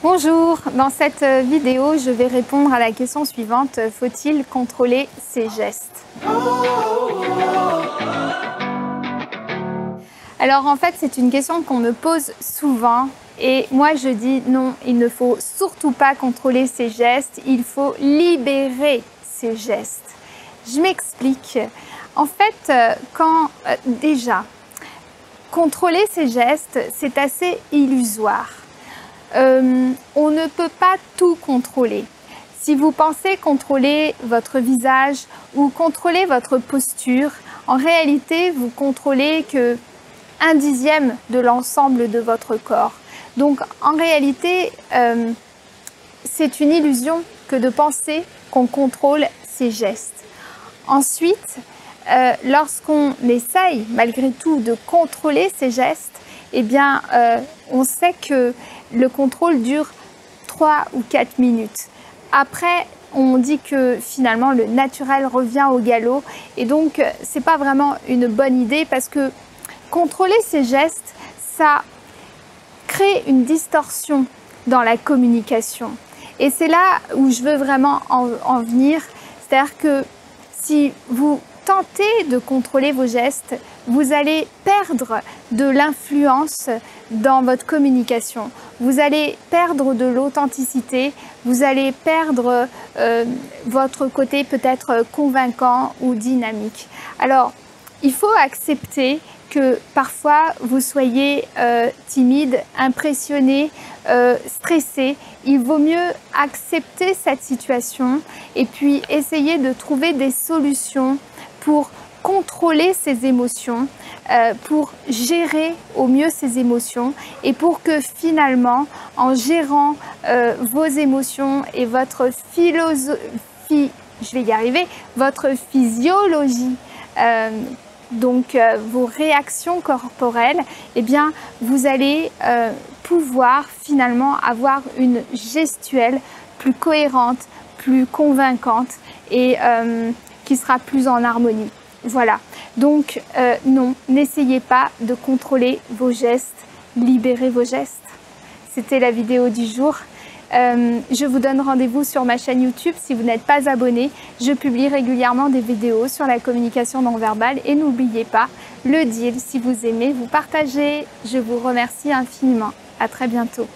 Bonjour, dans cette vidéo, je vais répondre à la question suivante. Faut-il contrôler ses gestes? Alors en fait, c'est une question qu'on me pose souvent et moi je dis non, il ne faut surtout pas contrôler ses gestes, il faut libérer ses gestes. Je m'explique. En fait, déjà, contrôler ses gestes, c'est assez illusoire. On ne peut pas tout contrôler. Si vous pensez contrôler votre visage ou contrôler votre posture, en réalité, vous contrôlez que 1/10 de l'ensemble de votre corps. Donc, en réalité, c'est une illusion que de penser qu'on contrôle ses gestes. Ensuite, lorsqu'on essaye malgré tout de contrôler ses gestes, eh bien, on sait que le contrôle dure 3 ou 4 minutes. Après, on dit que finalement le naturel revient au galop et donc c'est pas vraiment une bonne idée parce que contrôler ses gestes, ça crée une distorsion dans la communication. Et c'est là où je veux vraiment en venir. C'est-à-dire que si vous tentez de contrôler vos gestes, vous allez perdre de l'influence dans votre communication. Vous allez perdre de l'authenticité, vous allez perdre votre côté peut-être convaincant ou dynamique. Alors, il faut accepter que parfois vous soyez timide, impressionné, stressé. Il vaut mieux accepter cette situation et puis essayer de trouver des solutions pour contrôler ses émotions, pour gérer au mieux ses émotions et pour que finalement, en gérant vos émotions et votre philosophie, je vais y arriver, votre physiologie, donc vos réactions corporelles, eh bien, vous allez pouvoir finalement avoir une gestuelle plus cohérente, plus convaincante et qui sera plus en harmonie. Voilà, donc non, n'essayez pas de contrôler vos gestes, libérez vos gestes. C'était la vidéo du jour. Je vous donne rendez-vous sur ma chaîne YouTube si vous n'êtes pas abonné. Je publie régulièrement des vidéos sur la communication non verbale et n'oubliez pas le deal, si vous aimez, vous partagez. Je vous remercie infiniment. À très bientôt.